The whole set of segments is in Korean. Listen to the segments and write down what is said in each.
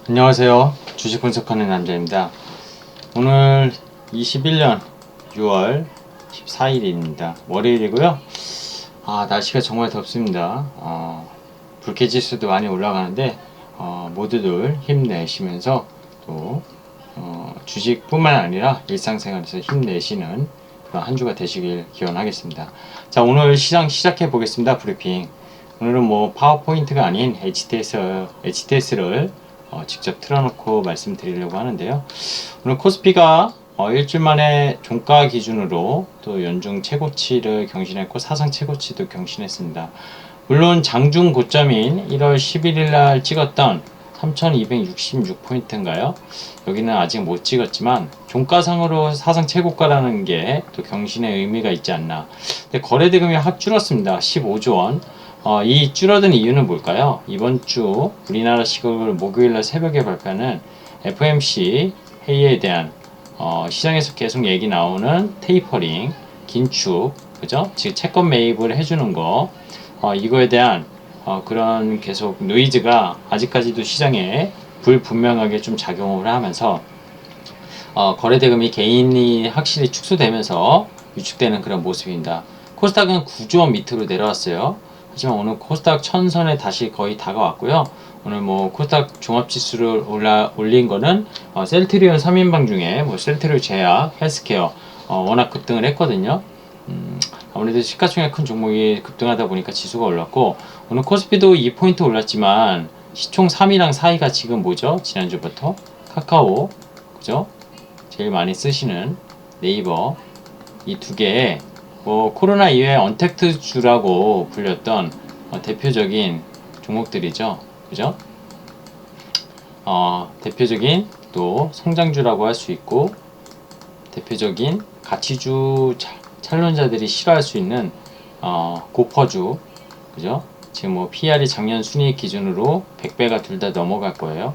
안녕하세요. 주식 분석하는 남자입니다. 오늘 21년 6월 14일입니다. 월요일이고요. 날씨가 정말 덥습니다. 불쾌지수도 많이 올라가는데 모두들 힘내시면서 또 주식뿐만 아니라 일상생활에서 힘내시는 그런 한 주가 되시길 기원하겠습니다. 자, 오늘 시장 시작해 보겠습니다. 브리핑. 오늘은 뭐 파워포인트가 아닌 HTS를 직접 틀어놓고 말씀드리려고 하는데요. 오늘 코스피가 일주일 만에 종가 기준으로 또 연중 최고치를 경신했고 사상 최고치도 경신했습니다. 물론 장중 고점인 1월 11일 날 찍었던 3266포인트인가요? 여기는 아직 못 찍었지만 종가상으로 사상 최고가라는 게 또 경신의 의미가 있지 않나. 근데 거래대금이 확 줄었습니다. 15조 원. 이 줄어든 이유는 뭘까요? 이번 주 우리나라 시각으로 목요일날 새벽에 발표하는 FOMC 회의에 대한 시장에서 계속 얘기 나오는 테이퍼링, 긴축, 그죠? 즉 채권 매입을 해주는 거, 이거에 대한 그런 계속 노이즈가 아직까지도 시장에 불분명하게 좀 작용을 하면서 거래대금이 개인이 확실히 축소되면서 위축되는 그런 모습입니다. 코스닥은 9조 원 밑으로 내려왔어요. 하지만 오늘 코스닥 1000선에 다시 거의 다가왔고요. 오늘 뭐 코스닥 종합지수를 올린 거는 셀트리온 3인방 중에 뭐 셀트리온 제약, 헬스케어 워낙 급등을 했거든요. 아무래도 시가총액 큰 종목이 급등하다 보니까 지수가 올랐고, 오늘 코스피도 2포인트 올랐지만 시총 3위랑 4위가 지금 뭐죠? 지난주부터 카카오, 그죠? 제일 많이 쓰시는 네이버, 이 두 개의 코로나 이후에 언택트주라고 불렸던 대표적인 종목들이죠. 그죠? 대표적인 또 성장주라고 할 수 있고, 대표적인 가치주 찬론자들이 싫어할 수 있는 고퍼주, 그죠? 지금 뭐 PR이 작년 순이익 기준으로 100배가 둘 다 넘어갈 거예요.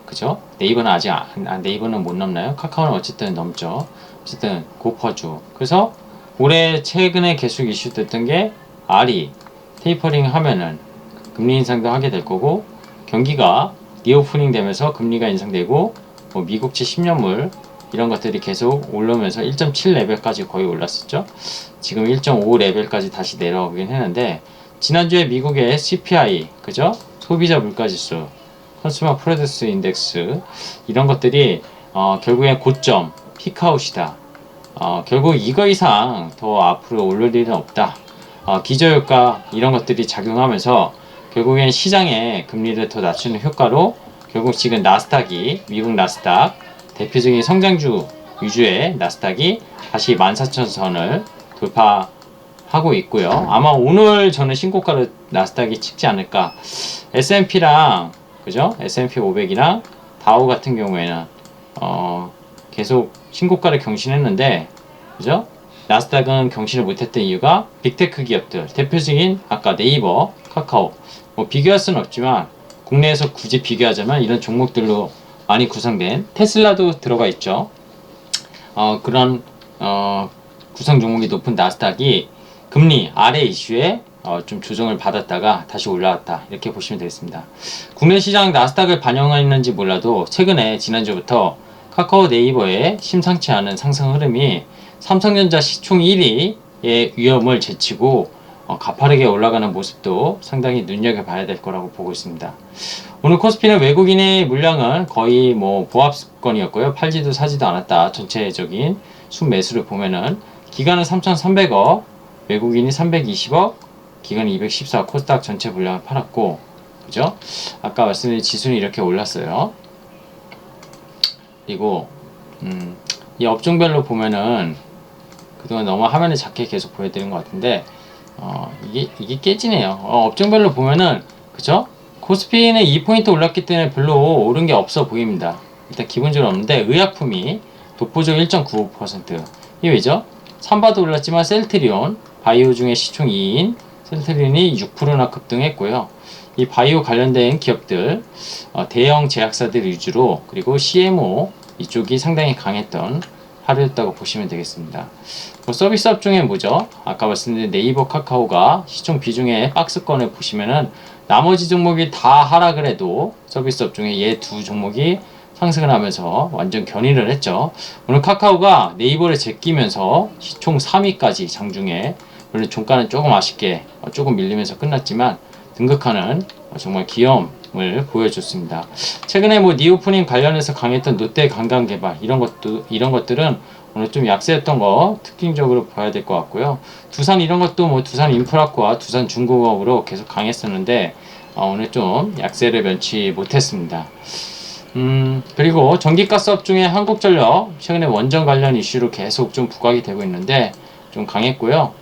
그죠? 네이버는 아직 네이버는 못 넘나요? 카카오는 어쨌든 넘죠. 어쨌든 고퍼주. 그래서 올해 최근에 계속 이슈됐던 게 R이 테이퍼링 하면은 금리 인상도 하게 될 거고, 경기가 리오프닝 되면서 금리가 인상되고, 뭐 미국채 10년물 이런 것들이 계속 올라오면서 1.7 레벨까지 거의 올랐었죠. 지금 1.5 레벨까지 다시 내려오긴 했는데, 지난주에 미국의 CPI, 그죠? 소비자 물가지수, 컨슈머 프라이스 인덱스, 이런 것들이 결국엔 고점, 피크아웃이다. 결국 이거 이상 더 앞으로 오를 일은 없다. 기저효과 이런 것들이 작용하면서 결국엔 시장의 금리를 더 낮추는 효과로 결국 지금 나스닥이, 미국 나스닥 대표적인 성장주 위주의 나스닥이 다시 14,000선을 돌파하고 있고요. 아마 오늘 저는 신고가를 나스닥이 찍지 않을까. S&P랑 그죠? S&P 500이랑 다우 같은 경우에는 계속 신고가를 경신했는데, 그죠? 나스닥은 경신을 못했던 이유가 빅테크 기업들, 대표적인 아까 네이버, 카카오, 뭐 비교할 수는 없지만 국내에서 굳이 비교하자면 이런 종목들로 많이 구성된 테슬라도 들어가 있죠. 그런 구성 종목이 높은 나스닥이 금리 아래 이슈에 좀 조정을 받았다가 다시 올라왔다, 이렇게 보시면 되겠습니다. 국내 시장 나스닥을 반영했는지 몰라도 최근에 지난주부터 카카오 네이버의 심상치 않은 상승 흐름이 삼성전자 시총 1위의 위험을 제치고 가파르게 올라가는 모습도 상당히 눈여겨봐야 될 거라고 보고 있습니다. 오늘 코스피는 외국인의 물량은 거의 뭐 보합권이었고요. 팔지도 사지도 않았다. 전체적인 순매수를 보면은 기간은 3,300억, 외국인이 320억, 기간이 214억, 코스닥 전체 물량을 팔았고, 그죠? 아까 말씀드린 지수는 이렇게 올랐어요. 그리고 이 업종별로 보면은 그동안 너무 화면에 작게 계속 보여드린 것 같은데 이게 깨지네요. 업종별로 보면은, 그죠? 코스피는 2포인트 올랐기 때문에 별로 오른 게 없어 보입니다. 일단 기본적으로 없는데, 의약품이 독보적 1.95%. 이게 왜죠? 삼바도 올랐지만 셀트리온, 바이오 중에 시총 2인 셀트리온이 6%나 급등했고요. 이 바이오 관련된 기업들, 대형 제약사들 위주로, 그리고 CMO 이쪽이 상당히 강했던 하루였다고 보시면 되겠습니다. 서비스업 중에 뭐죠? 아까 말씀드린 네이버, 카카오가 시총 비중의 박스권을 보시면은 나머지 종목이 다 하락을 해도 서비스 업종에 얘 두 종목이 상승을 하면서 완전 견인을 했죠. 오늘 카카오가 네이버를 제끼면서 시총 3위까지 장중에, 물론 종가는 조금 아쉽게 조금 밀리면서 끝났지만 등극하는 정말 기염을 보여줬습니다. 최근에 뭐 니오프닝 관련해서 강했던 롯데 관광개발 이런 것들은 오늘 좀 약세였던 거 특징적으로 봐야 될 것 같고요. 두산 이런 것도 뭐 두산 인프라코와 두산 중공업으로 계속 강했었는데 오늘 좀 약세를 면치 못했습니다. 그리고 전기가스업 중에 한국전력 최근에 원전 관련 이슈로 계속 좀 부각이 되고 있는데 좀 강했고요.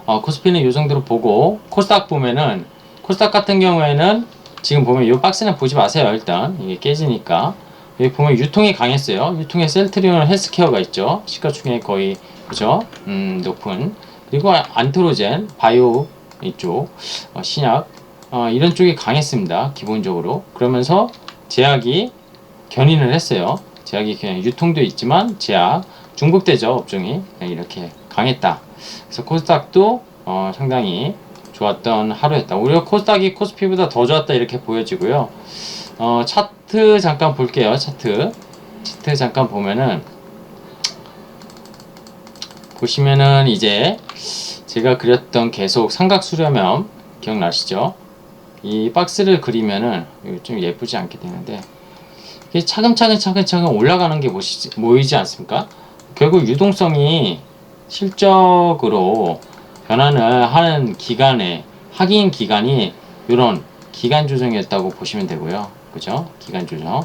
코스피는 이 정도로 보고 코스닥 보면은 코스닥 같은 경우에는 지금 보면 이 박스는 보지 마세요. 일단 이게 깨지니까 여기 보면 유통이 강했어요. 유통에 셀트리온 헬스케어가 있죠. 시가총액 거의 그죠? 높은. 그리고 안트로젠 바이오 이쪽 신약 이런 쪽이 강했습니다. 기본적으로. 그러면서 제약이 견인을 했어요. 제약이 그냥 유통도 있지만 제약 중국대죠 업종이 이렇게 강했다. 그래서 코스닥도 상당히 좋았던 하루였다. 오히려 코스닥이 코스피보다 더 좋았다 이렇게 보여지고요. 차트 잠깐 볼게요. 차트 잠깐 보면은 보시면은 이제 제가 그렸던 계속 삼각 수렴형 기억나시죠? 이 박스를 그리면은 좀 예쁘지 않게 되는데 이게 차근차근 올라가는 게 보이지 않습니까? 결국 유동성이 실적으로 변환을 하는 하긴 기간이 이런 기간 조정이었다고 보시면 되고요. 그죠? 기간 조정.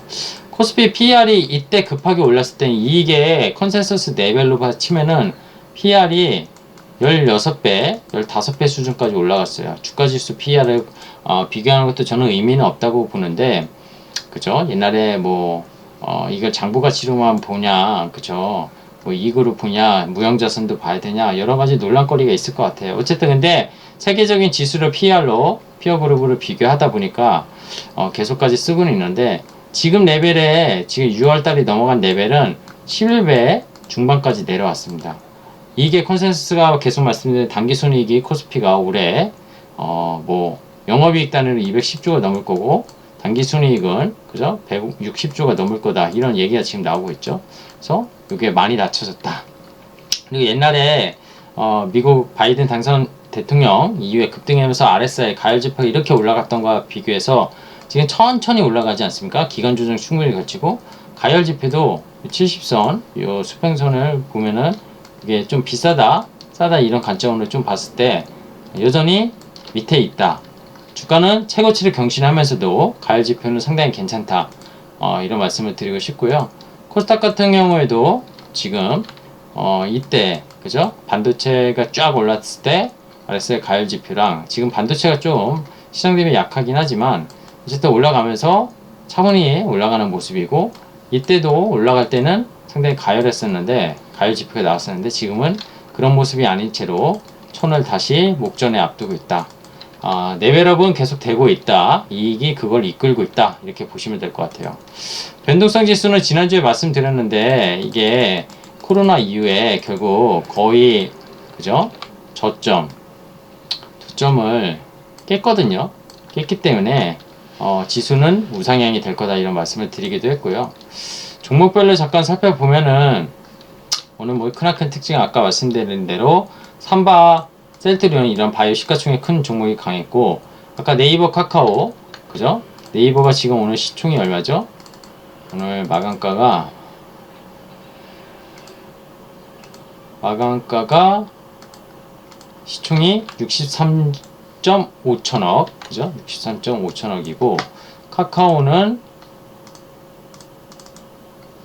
코스피 PR이 이때 급하게 올랐을 때 이게 컨센서스 레벨로 치면은 PR이 16배, 15배 수준까지 올라갔어요. 주가지수 PR을 비교하는 것도 저는 의미는 없다고 보는데, 그죠? 옛날에 뭐 이걸 장부가치로만 보냐, 그죠? 뭐 이익으로 보냐, 무형자산도 봐야 되냐, 여러 가지 논란거리가 있을 것 같아요. 어쨌든 근데 세계적인 지수를 PR로 피어 그룹으로 비교하다 보니까 계속까지 쓰고는 있는데 지금 레벨에 지금 6월달이 넘어간 레벨은 11배 중반까지 내려왔습니다. 이게 컨센서스가 계속 말씀드린 단기순이익이 코스피가 올해 뭐 영업이익 단위로 210조가 넘을 거고 단기순이익은 그죠 160조가 넘을 거다 이런 얘기가 지금 나오고 있죠. 그래서 이게 많이 낮춰졌다. 그리고 옛날에 미국 바이든 당선 대통령 이후에 급등하면서 RSI 가열지표가 이렇게 올라갔던 것과 비교해서 지금 천천히 올라가지 않습니까? 기간 조정 충분히 거치고 가열지표도 70선 요 수평선을 보면은 이게 좀 비싸다 싸다 이런 관점으로 좀 봤을 때 여전히 밑에 있다. 주가는 최고치를 경신하면서도 가열지표는 상당히 괜찮다. 이런 말씀을 드리고 싶고요. 코스닥 같은 경우에도 지금 이때 그죠? 반도체가 쫙 올랐을 때 RSI 가열지표랑 지금 반도체가 좀 시장 대비 약하긴 하지만 어쨌든 올라가면서 차분히 올라가는 모습이고 이때도 올라갈 때는 상당히 가열했었는데 가열지표가 나왔었는데 지금은 그런 모습이 아닌 채로 촌을 다시 목전에 앞두고 있다. 레벨업은 계속 되고 있다. 이익이 그걸 이끌고 있다. 이렇게 보시면 될 것 같아요. 변동성 지수는 지난주에 말씀드렸는데 이게 코로나 이후에 결국 거의 그죠? 저점을 깼거든요. 깼기 때문에 지수는 우상향이 될 거다 이런 말씀을 드리기도 했고요. 종목별로 잠깐 살펴보면은 오늘 뭐 크나큰 특징은 아까 말씀드린 대로 삼바, 셀트리온 이런 바이오 시가총액 큰 종목이 강했고 아까 네이버, 카카오 그죠? 네이버가 지금 오늘 시총이 얼마죠? 오늘 마감가가 시총이 63.5천억 그죠? 63.5천억이고 카카오는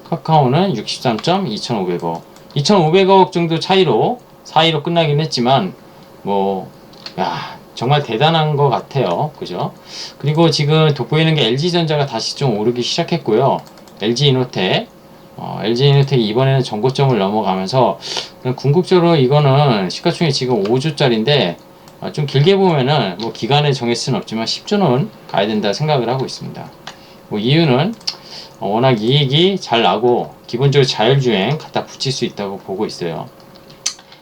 63.2500억 2500억 정도 차이로 4위로 끝나긴 했지만 정말 대단한 것 같아요. 그죠? 그리고 지금 돋보이는 게 LG전자가 다시 좀 오르기 시작했고요. LG이노텍 LG이노텍이 이번에는 전고점을 넘어가면서 궁극적으로 이거는 시가총액 지금 5조짜리인데 좀 길게 보면은 뭐 기간을 정할 수는 없지만 10조는 가야 된다 생각을 하고 있습니다. 이유는 워낙 이익이 잘 나고 기본적으로 자율주행 갖다 붙일 수 있다고 보고 있어요.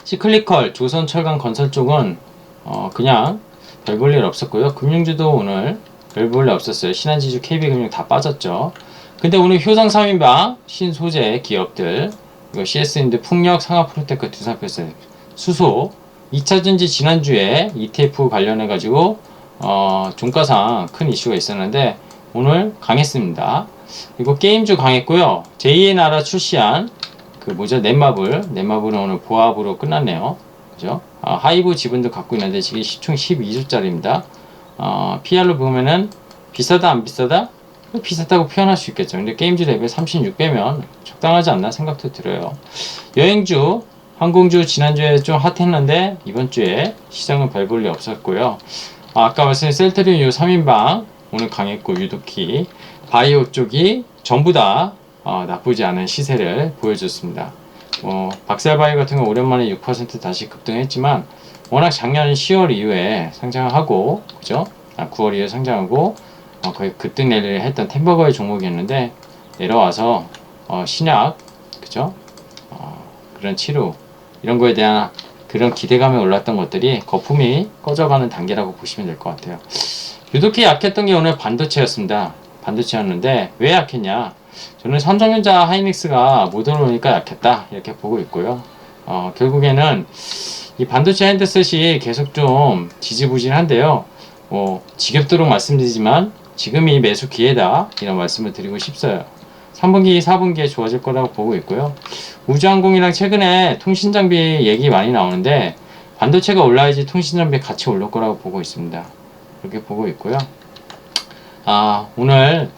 시클리컬 조선철강건설 쪽은 그냥 별 볼 일 없었고요. 금융주도 오늘 별 볼 일 없었어요. 신한지주, KB금융 다 빠졌죠. 근데 오늘 효성 3인방 신소재 기업들, 이거 CS인드, 풍력, 상하프로테크, 두산필스, 수소, 2차전지 지난주에 ETF 관련해가지고 종가상 큰 이슈가 있었는데 오늘 강했습니다. 그리고 게임주 강했고요. 제2의 나라 출시한 넷마블은 오늘 보합으로 끝났네요. 그죠? 하이브 지분도 갖고 있는데 지금 시총 12주짜리입니다. PR로 보면은 비싸다 안 비싸다? 비쌌다고 표현할 수 있겠죠. 근데 게임주 대비 36배면 적당하지 않나 생각도 들어요. 여행주, 항공주 지난주에 좀 핫했는데 이번주에 시장은 별 볼 일 없었고요. 아까 말씀드린 셀트리온 요 3인방 오늘 강했고 유독히 바이오 쪽이 전부 다 나쁘지 않은 시세를 보여줬습니다. 박살바이오 같은 건 오랜만에 6% 다시 급등했지만 워낙 작년 10월 이후에 상장하고 그죠? 9월 이후에 상장하고 거의 급등 랠리를 했던 템버거의 종목이었는데 내려와서 신약 그죠? 그런 치료 이런 거에 대한 그런 기대감에 올랐던 것들이 거품이 꺼져가는 단계라고 보시면 될 것 같아요. 유독히 약했던 게 오늘 반도체였습니다. 반도체였는데 왜 약했냐? 저는 삼성전자, 하이닉스가 못 오르니까 약했다 이렇게 보고 있고요. 결국에는 이 반도체 핸드셋이 계속 좀 지지부진한데요. 지겹도록 말씀드리지만 지금이 매수 기회다 이런 말씀을 드리고 싶어요. 3분기, 4분기에 좋아질 거라고 보고 있고요. 우주항공이랑 최근에 통신장비 얘기 많이 나오는데 반도체가 올라야지 통신장비 같이 올릴 거라고 보고 있습니다. 그렇게 보고 있고요. 오늘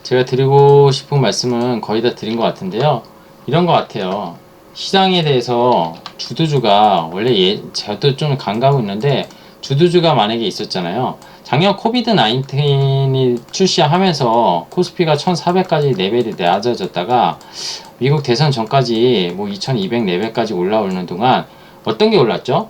제가 드리고 싶은 말씀은 거의 다 드린 것 같은데요. 이런 것 같아요. 시장에 대해서 주도주가 원래 저도 좀 감가고 있는데 주도주가 만약에 있었잖아요. 작년 코비드-19이 출시하면서 코스피가 1400까지 레벨이 낮아졌다가 미국 대선 전까지 2200 레벨까지 올라오는 동안 어떤 게 올랐죠?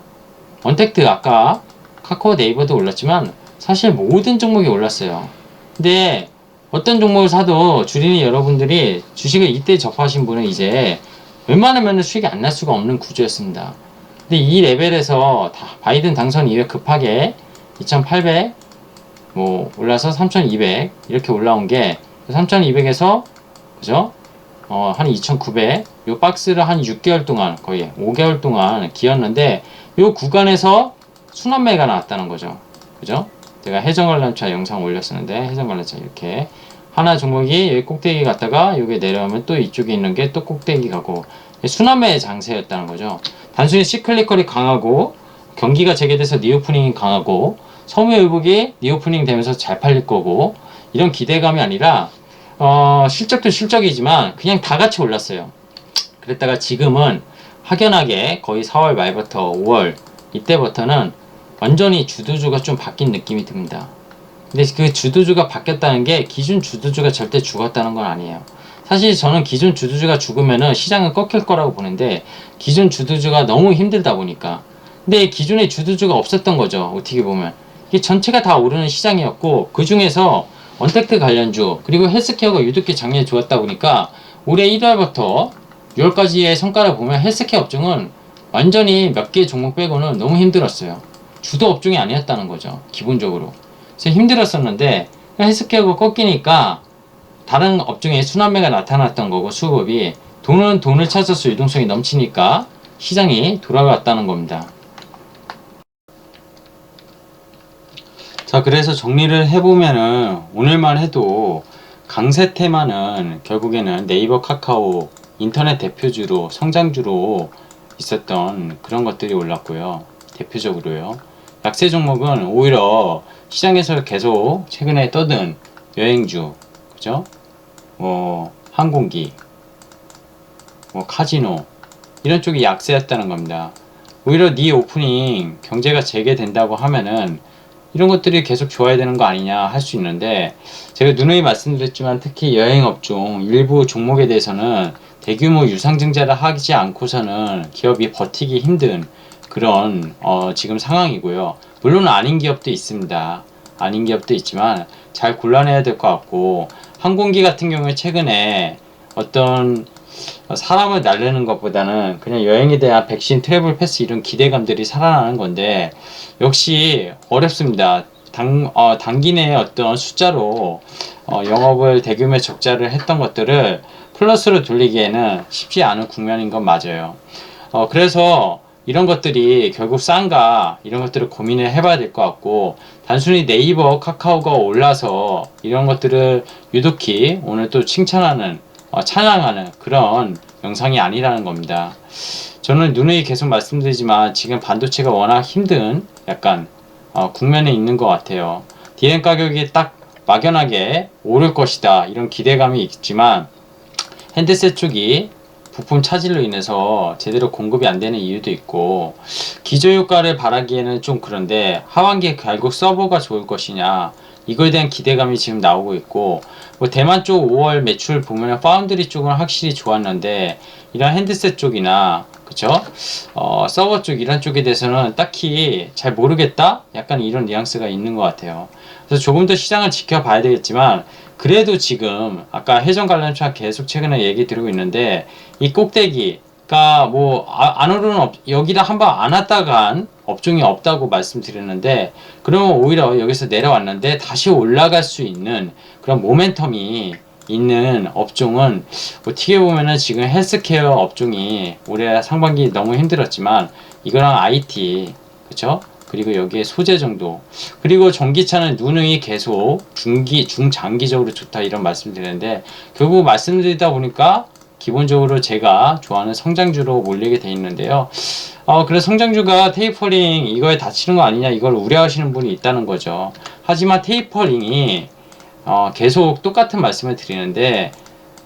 언택트 아까 카카오 네이버도 올랐지만 사실 모든 종목이 올랐어요. 근데 어떤 종목을 사도 주린이 여러분들이 주식을 이때 접하신 분은 이제 웬만하면 수익이 안 날 수가 없는 구조였습니다. 근데 이 레벨에서 바이든 당선 이후에 급하게 2800 올라서 3200 이렇게 올라온 게 3200에서 그죠? 한 2900 요 박스를 한 6개월 동안 거의 5개월 동안 기었는데 요 구간에서 순환매가 나왔다는 거죠. 그죠? 제가 해전관람차 영상 올렸었는데 해전관람차 이렇게 하나 종목이 여기 꼭대기 갔다가 여기 내려오면 또 이쪽에 있는 게 또 꼭대기 가고 순환매의 장세였다는 거죠. 단순히 시클리컬이 강하고 경기가 재개돼서 리오프닝이 강하고 섬유유복이 리오프닝 되면서 잘 팔릴 거고 이런 기대감이 아니라 실적도 실적이지만 그냥 다 같이 올랐어요. 그랬다가 지금은 확연하게 거의 4월 말부터 5월 이때부터는 완전히 주도주가 좀 바뀐 느낌이 듭니다. 근데 그 주도주가 바뀌었다는 게 기존 주도주가 절대 죽었다는 건 아니에요. 사실 저는 기존 주도주가 죽으면은 시장은 꺾일 거라고 보는데 기존 주도주가 너무 힘들다 보니까 근데 기존의 주도주가 없었던 거죠. 어떻게 보면 이게 전체가 다 오르는 시장이었고 그 중에서 언택트 관련주 그리고 헬스케어가 유독히 작년에 좋았다 보니까 올해 1월부터 6월까지의 성과를 보면 헬스케어 업종은 완전히 몇 개 종목 빼고는 너무 힘들었어요. 주도 업종이 아니었다는 거죠. 기본적으로. 그래서 힘들었었는데 헬스케어가 꺾이니까 다른 업종에 순환매가 나타났던 거고 수급이 돈을 찾아서 유동성이 넘치니까 시장이 돌아갔다는 겁니다. 자, 그래서 정리를 해보면은 오늘만 해도 강세 테마는 결국에는 네이버, 카카오, 인터넷 대표주로 성장주로 있었던 그런 것들이 올랐고요. 대표적으로요. 약세 종목은 오히려 시장에서 계속 최근에 떠든 여행주, 그죠? 항공기, 카지노 이런 쪽이 약세였다는 겁니다. 오히려 네 오프닝 경제가 재개된다고 하면은 이런 것들이 계속 좋아야 되는 거 아니냐 할 수 있는데 제가 누누이 말씀드렸지만 특히 여행업종 일부 종목에 대해서는 대규모 유상증자를 하지 않고서는 기업이 버티기 힘든 그런 지금 상황이고요. 물론 아닌 기업도 있습니다. 아닌 기업도 있지만 잘 골라내야 될 것 같고 항공기 같은 경우에 최근에 어떤 사람을 날리는 것보다는 그냥 여행에 대한 백신, 트래블 패스 이런 기대감들이 살아나는 건데 역시 어렵습니다. 단기 내에 어떤 숫자로 영업을 대규모 적자를 했던 것들을 플러스로 돌리기에는 쉽지 않은 국면인 건 맞아요. 그래서 이런 것들이 결국 싼가 이런 것들을 고민을 해봐야 될 것 같고 단순히 네이버, 카카오가 올라서 이런 것들을 유독히 오늘 또 칭찬하는 찬양하는 그런 영상이 아니라는 겁니다. 저는 누누이 계속 말씀드리지만 지금 반도체가 워낙 힘든 약간 국면에 있는 것 같아요. DRAM 가격이 딱 막연하게 오를 것이다 이런 기대감이 있지만 핸드셋 쪽이 부품 차질로 인해서 제대로 공급이 안 되는 이유도 있고 기저효과를 바라기에는 좀 그런데 하반기에 결국 서버가 좋을 것이냐 이거에 대한 기대감이 지금 나오고 있고 뭐 대만 쪽 5월 매출 보면 파운드리 쪽은 확실히 좋았는데 이런 핸드셋 쪽이나 그쵸? 서버 쪽 이런 쪽에 대해서는 딱히 잘 모르겠다? 약간 이런 뉘앙스가 있는 것 같아요. 그래서 조금 더 시장을 지켜봐야 되겠지만 그래도 지금 아까 해전 관련차 계속 최근에 얘기 드리고 있는데 이 꼭대기가 뭐 안 오르는 여기다 한번 안 왔다간 업종이 없다고 말씀드렸는데 그러면 오히려 여기서 내려왔는데 다시 올라갈 수 있는 그런 모멘텀이 있는 업종은 어떻게 보면은 지금 헬스케어 업종이 올해 상반기 너무 힘들었지만 이거랑 IT 그쵸? 그리고 여기에 소재 정도 그리고 전기차는 누누이 계속 중장기적으로 좋다 이런 말씀 드리는데 결국 말씀드리다 보니까 기본적으로 제가 좋아하는 성장주로 몰리게 돼 있는데요. 그래서 성장주가 테이퍼링 이거에 다치는 거 아니냐 이걸 우려하시는 분이 있다는 거죠. 하지만 테이퍼링이 계속 똑같은 말씀을 드리는데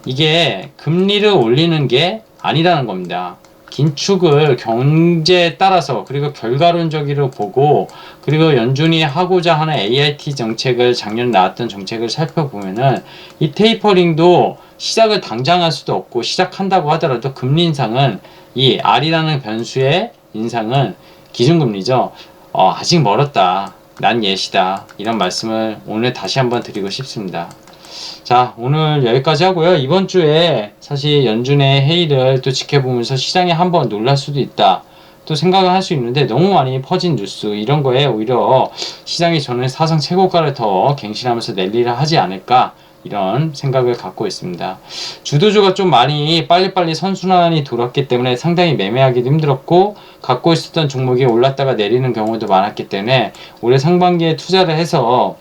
이게 금리를 올리는 게 아니라는 겁니다. 긴축을 경제에 따라서 그리고 결과론적으로 보고 그리고 연준이 하고자 하는 AIT 정책을 작년 나왔던 정책을 살펴보면은 이 테이퍼링도 시작을 당장 할 수도 없고 시작한다고 하더라도 금리 인상은 이 R이라는 변수의 인상은 기준금리죠. 아직 멀었다. 난 예시다. 이런 말씀을 오늘 다시 한번 드리고 싶습니다. 자, 오늘 여기까지 하고요. 이번 주에 사실 연준의 회의를 또 지켜보면서 시장이 한번 놀랄 수도 있다. 또 생각을 할 수 있는데 너무 많이 퍼진 뉴스 이런 거에 오히려 시장이 저는 사상 최고가를 더 갱신하면서 랠리를 하지 않을까 이런 생각을 갖고 있습니다. 주도주가 좀 많이 빨리빨리 선순환이 돌았기 때문에 상당히 매매하기도 힘들었고 갖고 있었던 종목이 올랐다가 내리는 경우도 많았기 때문에 올해 상반기에 투자를 해서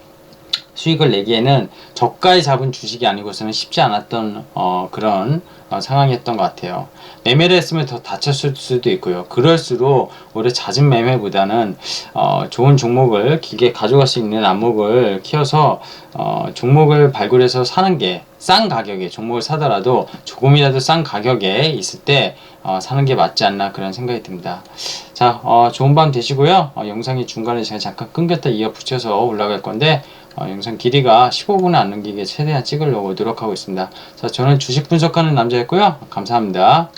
수익을 내기에는 저가에 잡은 주식이 아니고서는 쉽지 않았던 그런 상황이었던 것 같아요. 매매를 했으면 더 다쳤을 수도 있고요. 그럴수록 오히려 잦은 매매보다는 좋은 종목을 길게 가져갈 수 있는 안목을 키워서 종목을 발굴해서 사는 게 싼 가격에 종목을 사더라도 조금이라도 싼 가격에 있을 때 사는 게 맞지 않나 그런 생각이 듭니다. 자, 좋은 밤 되시고요. 영상이 중간에 제가 잠깐 끊겼다 이어 붙여서 올라갈 건데 영상 길이가 15분을 안 넘기게 최대한 찍으려고 노력하고 있습니다. 자, 저는 주식 분석하는 남자였고요. 감사합니다.